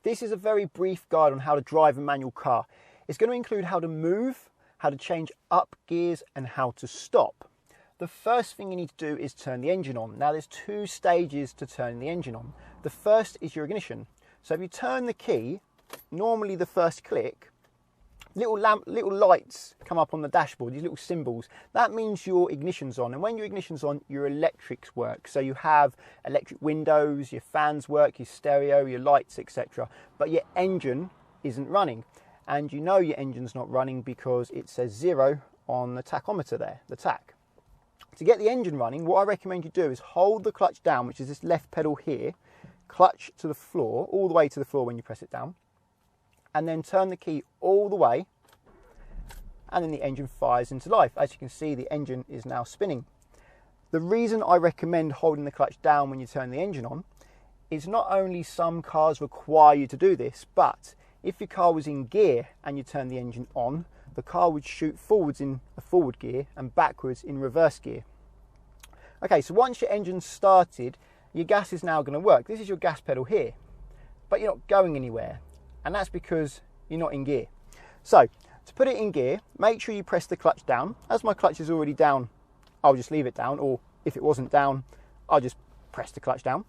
This is a very brief guide on how to drive a manual car. It's going to include how to move, how to change up gears and how to stop. The first thing you need to do is turn the engine on. Now there's two stages to turning the engine on. The first is your ignition. So if you turn the key, normally the first click, little lights come up on the dashboard, these little symbols. That means your ignition's on, and when your ignition's on, your electrics work. So you have electric windows, your fans work, your stereo, your lights, etc. But your engine isn't running, and you know your engine's not running because it says 0 on the tachometer there, the tach. To get the engine running, what I recommend you do is hold the clutch down, which is this left pedal here, clutch to the floor, all the way to the floor when you press it down, and then turn the key all the way, and then the engine fires into life. As you can see, the engine is now spinning. The reason I recommend holding the clutch down when you turn the engine on is not only some cars require you to do this, but if your car was in gear and you turn the engine on, the car would shoot forwards in a forward gear and backwards in reverse gear. Okay, so once your engine's started, your gas is now going to work. This is your gas pedal here, but you're not going anywhere. And that's because you're not in gear. So to put it in gear, make sure you press the clutch down. As my clutch is already down, I'll just leave it down, or if it wasn't down, I'll just press the clutch down.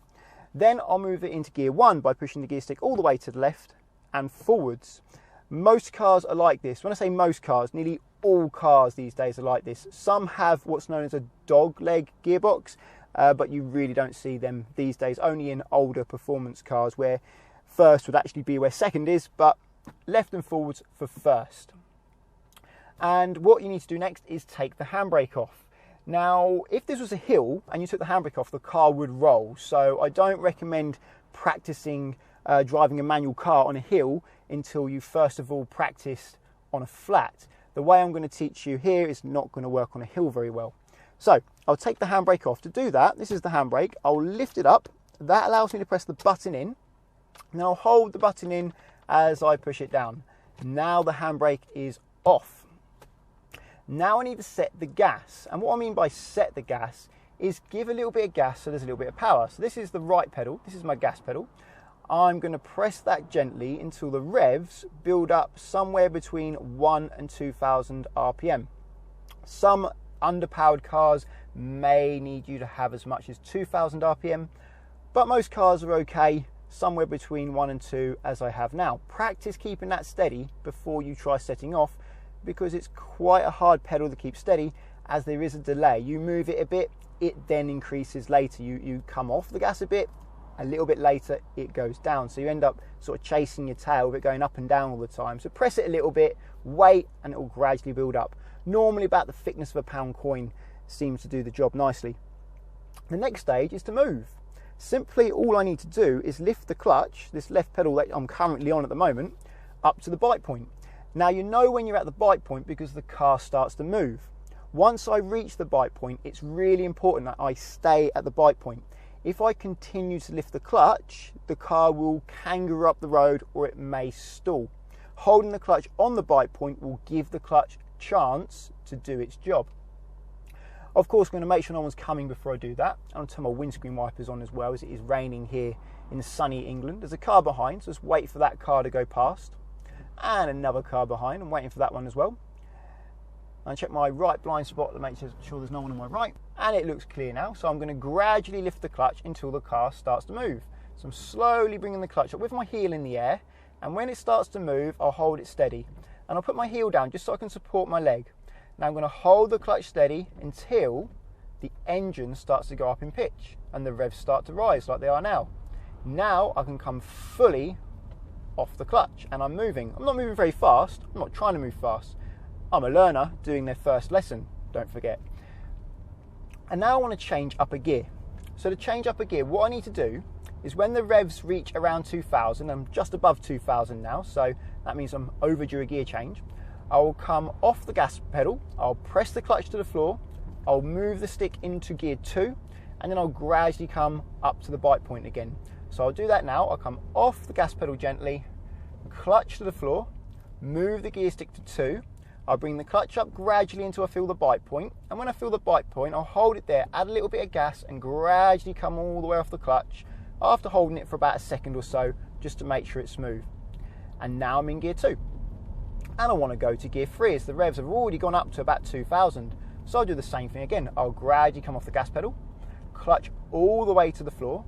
Then I'll move it into gear 1 by pushing the gear stick all the way to the left and forwards. Most cars are like this. When I say most cars, nearly all cars these days are like this. Some have what's known as a dog leg gearbox, but you really don't see them these days, only in older performance cars where first would actually be where second is, but left and forwards for first. And what you need to do next is take the handbrake off. Now, if this was a hill and you took the handbrake off, the car would roll. So I don't recommend practicing driving a manual car on a hill until you first of all practiced on a flat. The way I'm going to teach you here is not going to work on a hill very well. So I'll take the handbrake off. To do that, this is the handbrake. I'll lift it up. That allows me to press the button in. Now I'll hold the button in as I push it down. Now the handbrake is off. Now I need to set the gas. And what I mean by set the gas is give a little bit of gas so there's a little bit of power. So this is the right pedal. This is my gas pedal. I'm going to press that gently until the revs build up somewhere between 1 and 2,000 RPM. Some underpowered cars may need you to have as much as 2,000 RPM, but most cars are okay somewhere between 1 and 2 as I have now. Practice keeping that steady before you try setting off, because it's quite a hard pedal to keep steady as there is a delay. You move it a bit, it then increases later. You come off the gas a little bit later it goes down, so you end up sort of chasing your tail with it going up and down all the time. So press it a little bit, wait, and it will gradually build up. Normally about the thickness of a pound coin seems to do the job nicely. The next stage is to move. Simply all I need to do is lift the clutch, this left pedal that I'm currently on at the moment, up to the bite point. Now you know when you're at the bite point because the car starts to move. Once I reach the bite point, it's really important that I stay at the bite point. If I continue to lift the clutch, the car will kangaroo up the road or it may stall. Holding the clutch on the bite point will give the clutch a chance to do its job. Of course, I'm going to make sure no one's coming before I do that. I'll turn my windscreen wipers on as well, as it is raining here in sunny England. There's a car behind, so just wait for that car to go past. And another car behind, I'm waiting for that one as well. I check my right blind spot to make sure there's no one on my right, and it looks clear now. So I'm going to gradually lift the clutch until the car starts to move. So I'm slowly bringing the clutch up with my heel in the air, and when it starts to move, I'll hold it steady. And I'll put my heel down just so I can support my leg. Now I'm going to hold the clutch steady until the engine starts to go up in pitch and the revs start to rise like they are now. Now I can come fully off the clutch and I'm moving. I'm not moving very fast. I'm not trying to move fast. I'm a learner doing their first lesson, don't forget. And now I want to change up a gear. So to change up a gear, what I need to do is when the revs reach around 2,000, I'm just above 2,000 now, so that means I'm overdue a gear change. I will come off the gas pedal, I'll press the clutch to the floor, I'll move the stick into gear 2, and then I'll gradually come up to the bite point again. So I'll do that now. I'll come off the gas pedal gently, clutch to the floor, move the gear stick to 2, I'll bring the clutch up gradually until I feel the bite point, and when I feel the bite point, I'll hold it there, add a little bit of gas, and gradually come all the way off the clutch. After holding it for about a second or so, just to make sure it's smooth. And now I'm in gear 2. And I want to go to gear 3 as the revs have already gone up to about 2,000. So I'll do the same thing again. I'll gradually come off the gas pedal, clutch all the way to the floor.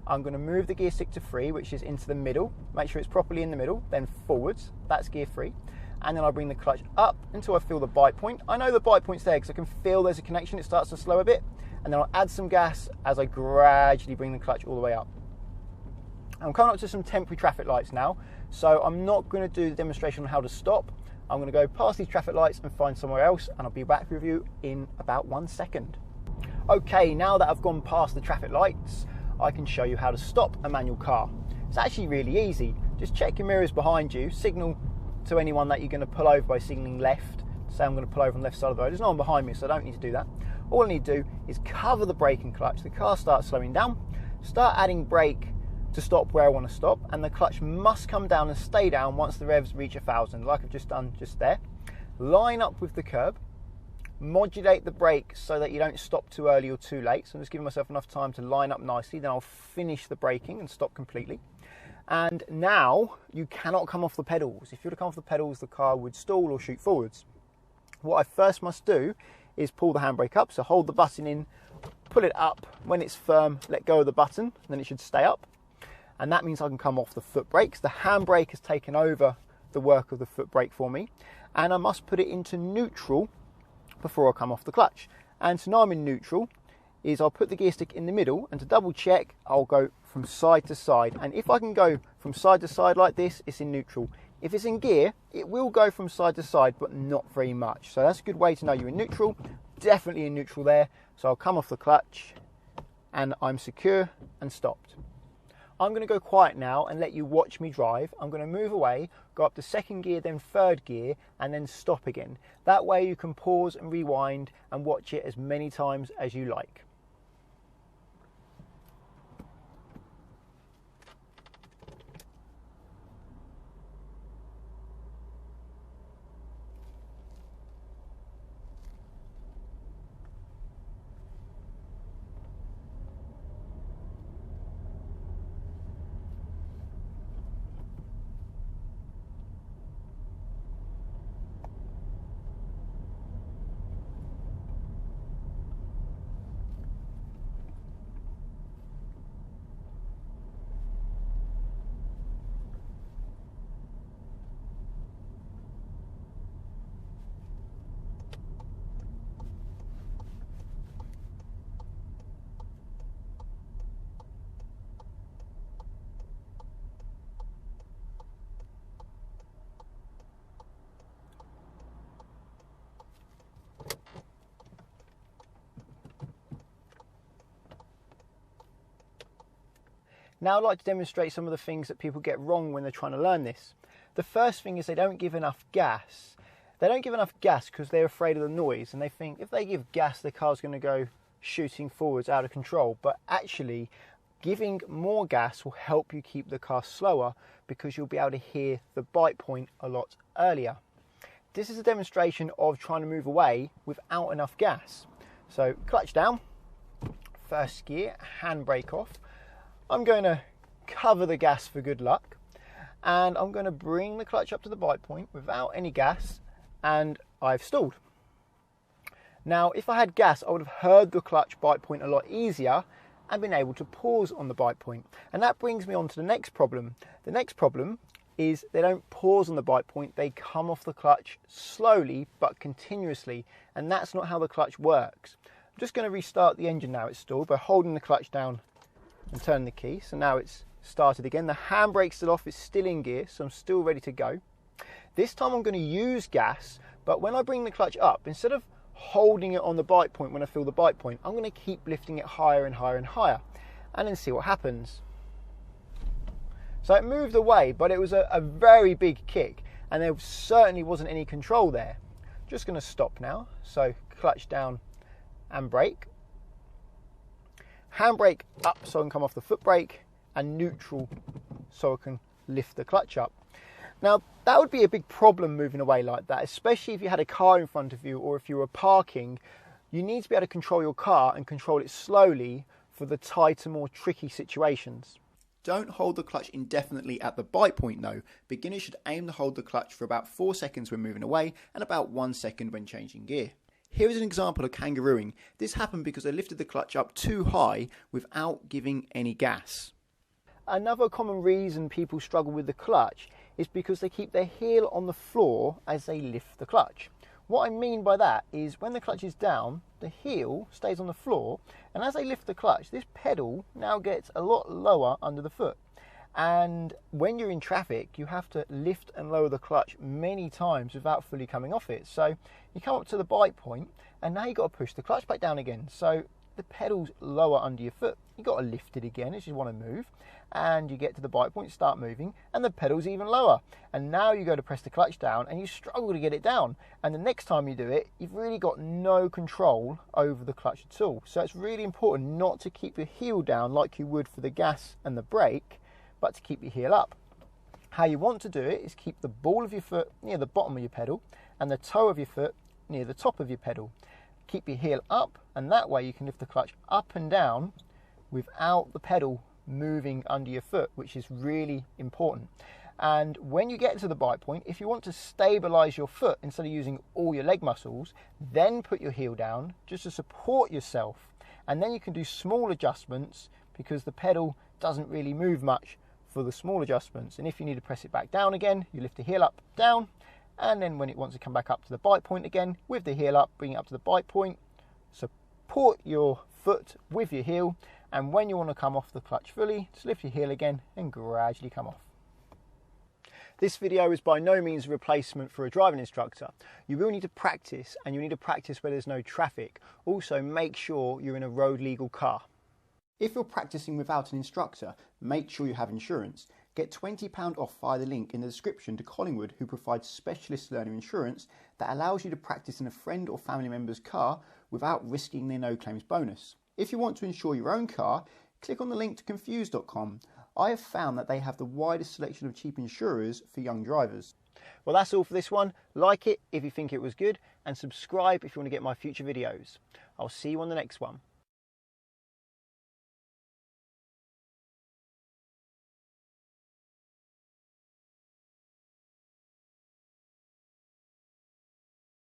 I'm going to move the gear stick to 3, which is into the middle. Make sure it's properly in the middle, then forwards. That's gear 3. And then I'll bring the clutch up until I feel the bite point. I know the bite point's there because I can feel there's a connection. It starts to slow a bit. And then I'll add some gas as I gradually bring the clutch all the way up. I'm coming up to some temporary traffic lights now. So I'm not going to do the demonstration on how to stop. I'm going to go past these traffic lights and find somewhere else, and I'll be back with you in about 1 second. Okay, now that I've gone past the traffic lights, I can show you how to stop a manual car. It's actually really easy. Just check your mirrors behind you, signal to anyone that you're going to pull over by signalling left. Say I'm going to pull over on the left side of the road. There's no one behind me, so I don't need to do that. All I need to do is cover the brake and clutch. The car starts slowing down, start adding brake to stop where I want to stop, and the clutch must come down and stay down once the revs reach 1,000, like I've just done just there. Line up with the curb, modulate the brake so that you don't stop too early or too late. So I'm just giving myself enough time to line up nicely, then I'll finish the braking and stop completely. And now you cannot come off the pedals. If you were to come off the pedals, the car would stall or shoot forwards. What I first must do is pull the handbrake up, so hold the button in, pull it up. When it's firm, let go of the button, and then it should stay up. And that means I can come off the foot brakes. The handbrake has taken over the work of the foot brake for me, and I must put it into neutral before I come off the clutch. And so now I'm in neutral, is I'll put the gear stick in the middle, and to double check, I'll go from side to side. And if I can go from side to side like this, it's in neutral. If it's in gear, it will go from side to side, but not very much. So that's a good way to know you're in neutral. Definitely in neutral there. So I'll come off the clutch, and I'm secure and stopped. I'm going to go quiet now and let you watch me drive. I'm going to move away, go up to second gear, then third gear, and then stop again. That way you can pause and rewind and watch it as many times as you like. Now I'd like to demonstrate some of the things that people get wrong when they're trying to learn this. The first thing is they don't give enough gas. They don't give enough gas because they're afraid of the noise, and they think if they give gas, the car's going to go shooting forwards out of control. But actually, giving more gas will help you keep the car slower because you'll be able to hear the bite point a lot earlier. This is a demonstration of trying to move away without enough gas. So clutch down, first gear, handbrake off. I'm going to cover the gas for good luck, and I'm going to bring the clutch up to the bite point without any gas, and I've stalled. Now, if I had gas, I would have heard the clutch bite point a lot easier and been able to pause on the bite point. And that brings me on to the next problem. The next problem is they don't pause on the bite point, they come off the clutch slowly but continuously, and that's not how the clutch works. I'm just going to restart the engine now it's stalled by holding the clutch down and turn the key. So now it's started again. The handbrake's still off, it's still in gear, so I'm still ready to go. This time I'm going to use gas, but when I bring the clutch up, instead of holding it on the bite point when I feel the bite point, I'm going to keep lifting it higher and higher and higher, and then see what happens. So it moved away, but it was a very big kick, and there certainly wasn't any control there. Just going to stop now, so clutch down and brake. Handbrake up so I can come off the foot brake, and neutral so I can lift the clutch up. Now that would be a big problem moving away like that, especially if you had a car in front of you or if you were parking. You need to be able to control your car and control it slowly for the tighter, more tricky situations. Don't hold the clutch indefinitely at the bite point though. Beginners should aim to hold the clutch for about 4 seconds when moving away and about 1 second when changing gear. Here is an example of kangarooing. This happened because I lifted the clutch up too high without giving any gas. Another common reason people struggle with the clutch is because they keep their heel on the floor as they lift the clutch. What I mean by that is when the clutch is down, the heel stays on the floor, and as they lift the clutch, this pedal now gets a lot lower under the foot. And when you're in traffic, you have to lift and lower the clutch many times without fully coming off it. So you come up to the bite point, and now you've got to push the clutch back down again. So the pedal's lower under your foot. You've got to lift it again as you want to move, and you get to the bite point, start moving, and the pedal's even lower. And now you go to press the clutch down, and you struggle to get it down. And the next time you do it, you've really got no control over the clutch at all. So it's really important not to keep your heel down like you would for the gas and the brake, but to keep your heel up. How you want to do it is keep the ball of your foot near the bottom of your pedal and the toe of your foot near the top of your pedal. Keep your heel up, and that way you can lift the clutch up and down without the pedal moving under your foot, which is really important. And when you get to the bite point, if you want to stabilize your foot instead of using all your leg muscles, then put your heel down just to support yourself, and then you can do small adjustments because the pedal doesn't really move much for the small adjustments. And if you need to press it back down again, you lift the heel up, down, and then when it wants to come back up to the bite point again, with the heel up, bring it up to the bite point, support your foot with your heel, and when you want to come off the clutch fully, just lift your heel again and gradually come off. This video is by no means a replacement for a driving instructor. You will need to practice, and you need to practice where there's no traffic. Also, make sure you're in a road legal car. If you're practicing without an instructor, make sure you have insurance. Get £20 off via the link in the description to Collingwood, who provides specialist learner insurance that allows you to practice in a friend or family member's car without risking their no claims bonus. If you want to insure your own car, click on the link to Confused.com. I have found that they have the widest selection of cheap insurers for young drivers. Well, that's all for this one. Like it if you think it was good, and subscribe if you want to get my future videos. I'll see you on the next one.